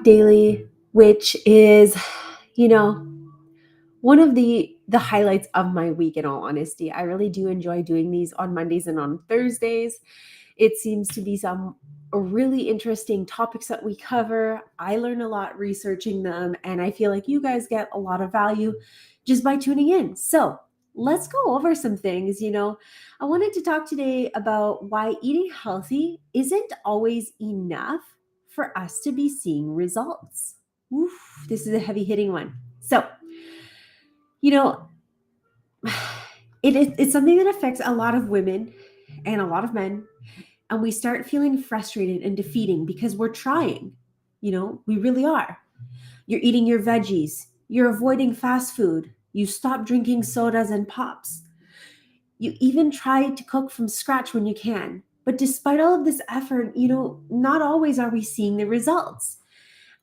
Talk Daily, which is, you know, one of the highlights of my week in all honesty. I really do enjoy doing these on Mondays and on Thursdays. It seems to be some really interesting topics that we cover. I learn a lot researching them, and I feel like you guys get a lot of value just by tuning in. So, let's go over some things. I wanted to talk today about why eating healthy isn't always enough for us to be seeing results. Oof, this is a heavy hitting one. So, you know, it's something that affects a lot of women and a lot of men, and we start feeling frustrated and defeating because we're trying. We really are. You're eating your veggies, you're avoiding fast food, you stop drinking sodas and pops. You even try to cook from scratch when you can. But despite all of this effort, not always are we seeing the results.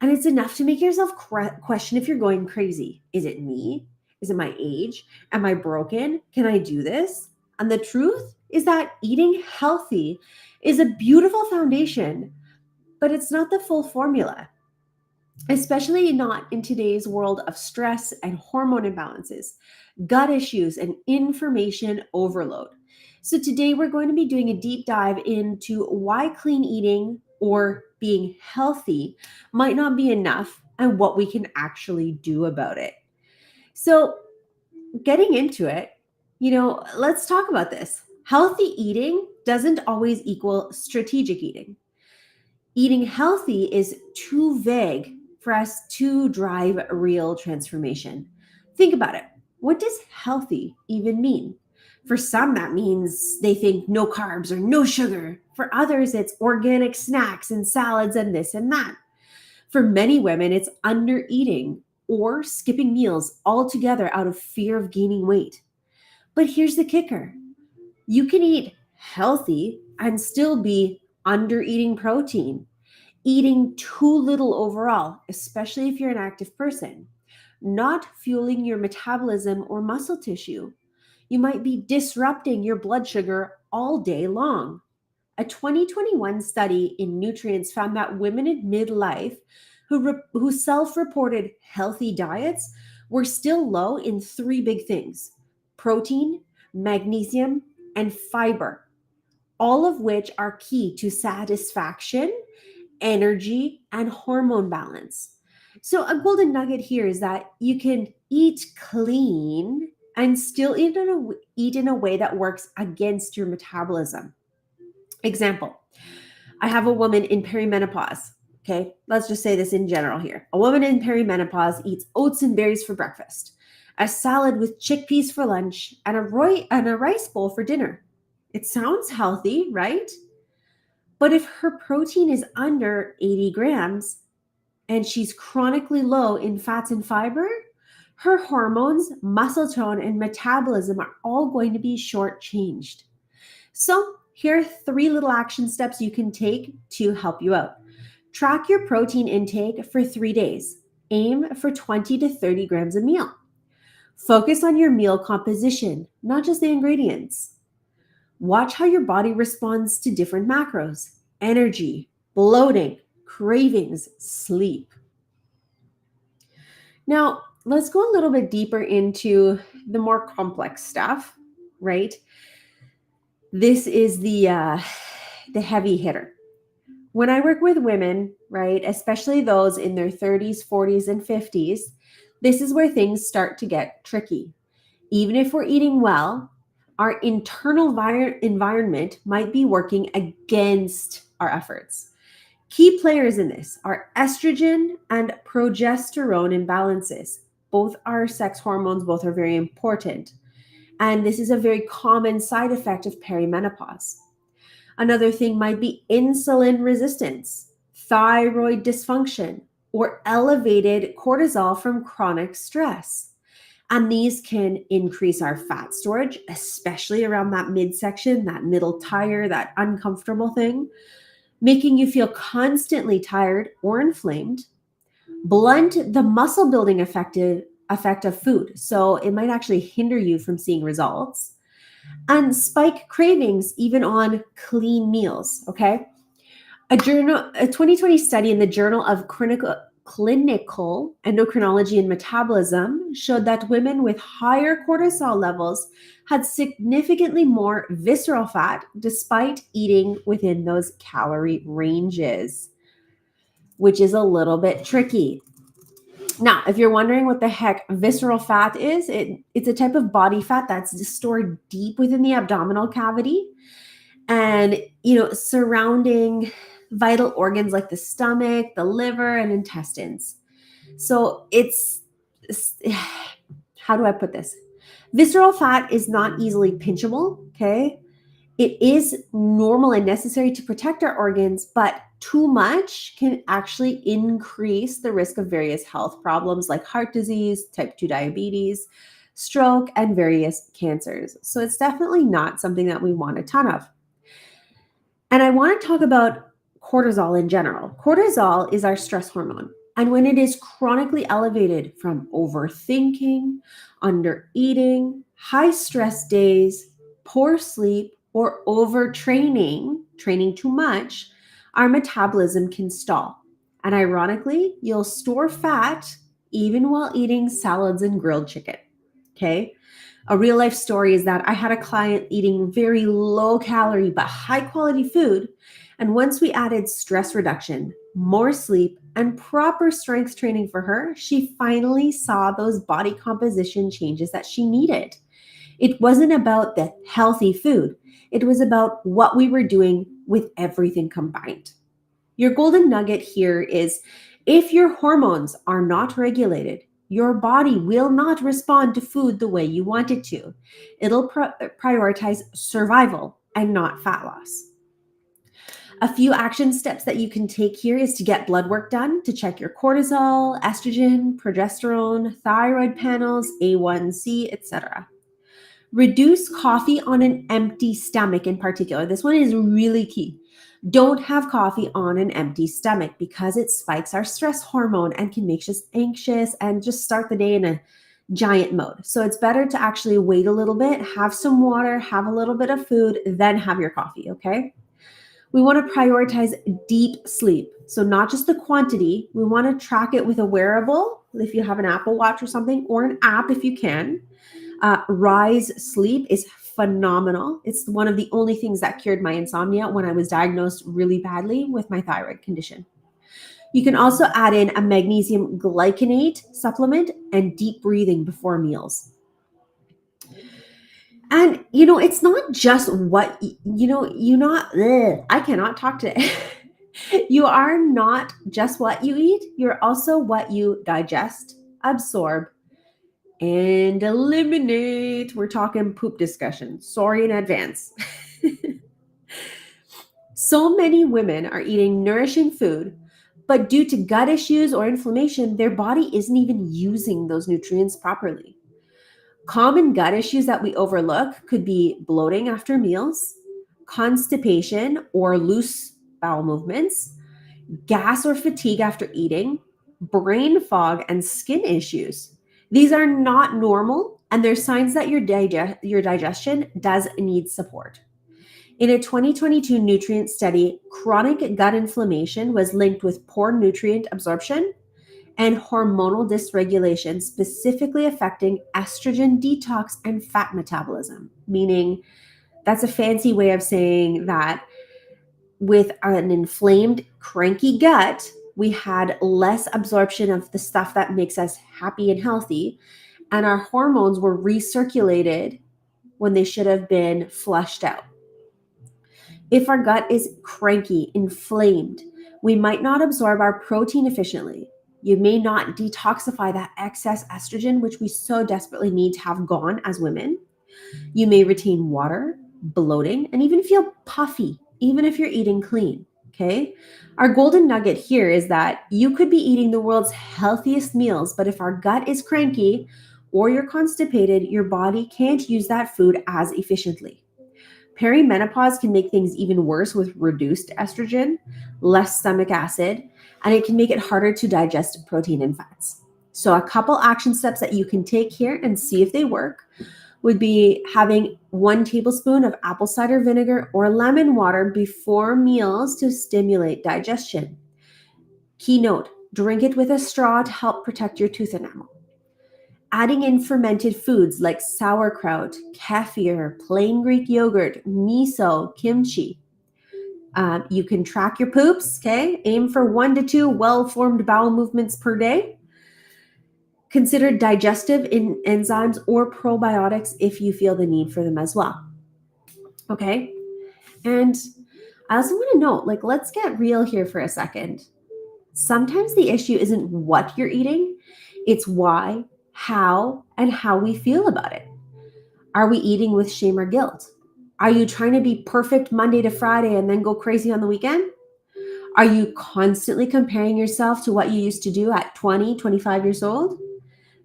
And it's enough to make yourself question if you're going crazy. Is it me? Is it my age? Am I broken? Can I do this? And the truth is that eating healthy is a beautiful foundation, but it's not the full formula, especially not in today's world of stress and hormone imbalances, gut issues, and information overload. So, today we're going to be doing a deep dive into why clean eating or being healthy might not be enough and what we can actually do about it. So, getting into it, let's talk about this. Healthy eating doesn't always equal strategic eating. Eating healthy is too vague for us to drive real transformation. Think about it. What does healthy even mean? For some, that means they think no carbs or no sugar. For others, it's organic snacks and salads and this and that. For many women, it's under eating or skipping meals altogether out of fear of gaining weight. But here's the kicker: you can eat healthy and still be under eating protein, eating too little overall, especially if you're an active person, not fueling your metabolism or muscle tissue. You might be disrupting your blood sugar all day long. A 2021 study in Nutrients found that women in midlife who self reported healthy diets were still low in three big things: protein, magnesium, and fiber, all of which are key to satisfaction, energy, and hormone balance. So, a golden nugget here is that you can eat clean and still eat in a way that works against your metabolism. Example: I have a woman in perimenopause. Okay, let's just say this in general here. A woman in perimenopause eats oats and berries for breakfast, a salad with chickpeas for lunch, and a rice bowl for dinner. It sounds healthy, right? But if her protein is under 80 grams and she's chronically low in fats and fiber, her hormones, muscle tone, and metabolism are all going to be shortchanged. So, here are three little action steps you can take to help you out. Track your protein intake for 3 days. Aim for 20 to 30 grams a meal. Focus on your meal composition, not just the ingredients. Watch how your body responds to different macros: energy, bloating, cravings, sleep. Now, let's go a little bit deeper into the more complex stuff, right? This is the heavy hitter. When I work with women, right, especially those in their 30s, 40s, and 50s, this is where things start to get tricky. Even if we're eating well, our internal environment might be working against our efforts. Key players in this are estrogen and progesterone imbalances. Both are sex hormones, both are very important. And this is a very common side effect of perimenopause. Another thing might be insulin resistance, thyroid dysfunction, or elevated cortisol from chronic stress. And these can increase our fat storage, especially around that midsection, that middle tire, that uncomfortable thing, making you feel constantly tired or inflamed. Blunt the muscle building effect of food. So it might actually hinder you from seeing results. And spike cravings even on clean meals, okay? A 2020 study in the Journal of Clinical Endocrinology and Metabolism showed that women with higher cortisol levels had significantly more visceral fat despite eating within those calorie ranges, which is a little bit tricky. Now, if you're wondering what the heck visceral fat is, it's a type of body fat that's stored deep within the abdominal cavity and, surrounding vital organs like the stomach, the liver, and intestines. So how do I put this? Visceral fat is not easily pinchable, okay? It is normal and necessary to protect our organs, but too much can actually increase the risk of various health problems like heart disease, type 2 diabetes, stroke, and various cancers. So it's definitely not something that we want a ton of. And I want to talk about cortisol in general. Cortisol is our stress hormone. And when it is chronically elevated from overthinking, under eating, high stress days, poor sleep, or overtraining, training too much, our metabolism can stall. And ironically, you'll store fat even while eating salads and grilled chicken. Okay. A real life story is that I had a client eating very low calorie but high quality food. And once we added stress reduction, more sleep, and proper strength training for her, she finally saw those body composition changes that she needed. It wasn't about the healthy food, it was about what we were doing with everything combined. Your golden nugget here is if your hormones are not regulated, your body will not respond to food the way you want it to. It'll prioritize survival and not fat loss. A few action steps that you can take here is to get blood work done to check your cortisol, estrogen, progesterone, thyroid panels, A1C, etc. Reduce coffee on an empty stomach in particular. This one is really key. Don't have coffee on an empty stomach because it spikes our stress hormone and can make us anxious and just start the day in a giant mode. So it's better to actually wait a little bit, have some water, have a little bit of food, then have your coffee, okay? We want to prioritize deep sleep. So not just the quantity, we want to track it with a wearable, if you have an Apple Watch or something, or an app if you can. Rise Sleep is phenomenal. It's one of the only things that cured my insomnia when I was diagnosed really badly with my thyroid condition. You can also add in a magnesium glycinate supplement and deep breathing before meals. And it's not just what I cannot talk today. You are not just what you eat, you're also what you digest, absorb, and eliminate. We're talking poop discussion. Sorry in advance. So many women are eating nourishing food, but due to gut issues or inflammation, their body isn't even using those nutrients properly. Common gut issues that we overlook could be bloating after meals, constipation or loose bowel movements, gas or fatigue after eating, brain fog, and skin issues. These are not normal, and they're signs that your digestion does need support. In a 2022 nutrient study, chronic gut inflammation was linked with poor nutrient absorption and hormonal dysregulation, specifically affecting estrogen detox and fat metabolism. Meaning, that's a fancy way of saying that with an inflamed, cranky gut, we had less absorption of the stuff that makes us happy and healthy, and our hormones were recirculated when they should have been flushed out. If our gut is cranky, inflamed, we might not absorb our protein efficiently. You may not detoxify that excess estrogen, which we so desperately need to have gone as women. You may retain water, bloating, and even feel puffy, even if you're eating clean. Okay. Our golden nugget here is that you could be eating the world's healthiest meals, but if our gut is cranky or you're constipated, your body can't use that food as efficiently. Perimenopause can make things even worse with reduced estrogen, less stomach acid, and it can make it harder to digest protein and fats. So, a couple action steps that you can take here and see if they work. would be having 1 tablespoon of apple cider vinegar or lemon water before meals to stimulate digestion. Key note, drink it with a straw to help protect your tooth enamel. Adding in fermented foods like sauerkraut, kefir, plain Greek yogurt, miso, kimchi. You can track your poops, okay? Aim for 1 to 2 well-formed bowel movements per day. Consider digestive enzymes or probiotics if you feel the need for them as well. Okay? And I also want to note, let's get real here for a second. Sometimes the issue isn't what you're eating, it's why, how, and how we feel about it. Are we eating with shame or guilt? Are you trying to be perfect Monday to Friday and then go crazy on the weekend? Are you constantly comparing yourself to what you used to do at 20, 25 years old?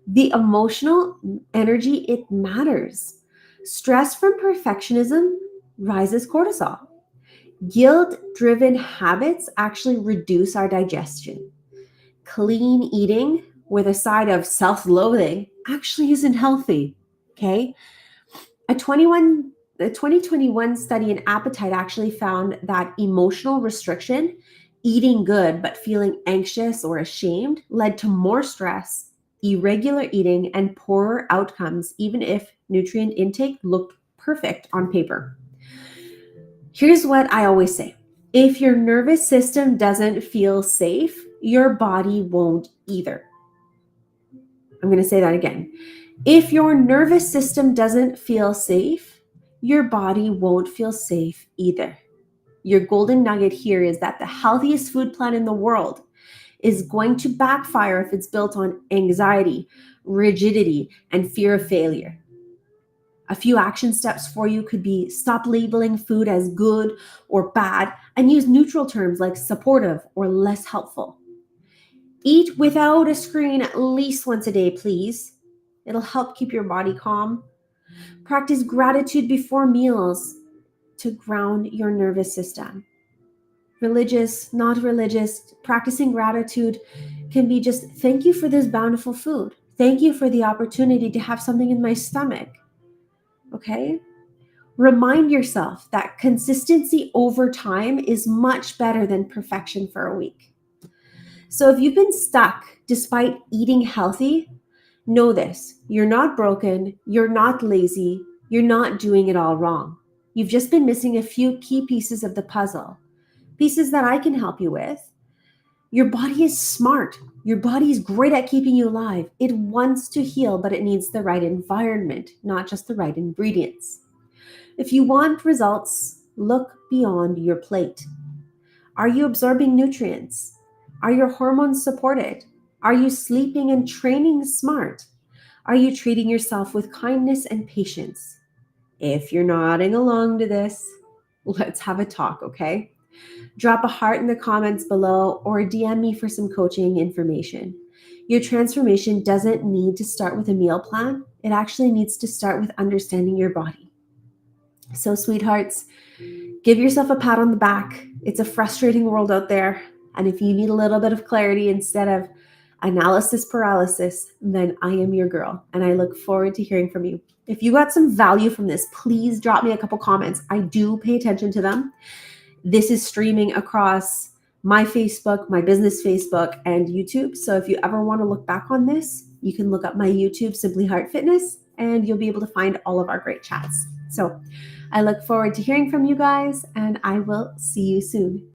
The emotional energy, it matters. Stress from perfectionism rises cortisol. Guilt-driven habits actually reduce our digestion. Clean eating with a side of self-loathing actually isn't healthy, okay? A 2021 study in appetite actually found that emotional restriction, eating good but feeling anxious or ashamed, led to more stress, irregular eating, and poorer outcomes, even if nutrient intake looked perfect on paper. Here's what I always say. If your nervous system doesn't feel safe, your body won't either. I'm going to say that again. If your nervous system doesn't feel safe, your body won't feel safe either. Your golden nugget here is that the healthiest food plan in the world is going to backfire if it's built on anxiety, rigidity, and fear of failure. A few action steps for you could be stop labeling food as good or bad and use neutral terms like supportive or less helpful. Eat without a screen at least once a day, please. It'll help keep your body calm. Practice gratitude before meals to ground your nervous system. Religious, not religious, practicing gratitude can be just thank you for this bountiful food. Thank you for the opportunity to have something in my stomach. Okay? Remind yourself that consistency over time is much better than perfection for a week. So if you've been stuck despite eating healthy, know this. You're not broken. You're not lazy. You're not doing it all wrong. You've just been missing a few key pieces of the puzzle, pieces that I can help you with. Your body is smart. Your body is great at keeping you alive. It wants to heal, but it needs the right environment, not just the right ingredients. If you want results, look beyond your plate. Are you absorbing nutrients? Are your hormones supported? Are you sleeping and training smart? Are you treating yourself with kindness and patience? If you're nodding along to this, let's have a talk, okay? Drop a heart in the comments below or DM me for some coaching information. Your transformation doesn't need to start with a meal plan. It actually needs to start with understanding your body. So, sweethearts, give yourself a pat on the back. It's a frustrating world out there. And if you need a little bit of clarity instead of analysis paralysis, then I am your girl. And I look forward to hearing from you. If you got some value from this, please drop me a couple comments. I do pay attention to them. This is streaming across my Facebook, my business Facebook, and YouTube. So if you ever want to look back on this, you can look up my YouTube, Simply Heart Fitness, and you'll be able to find all of our great chats. So I look forward to hearing from you guys, and I will see you soon.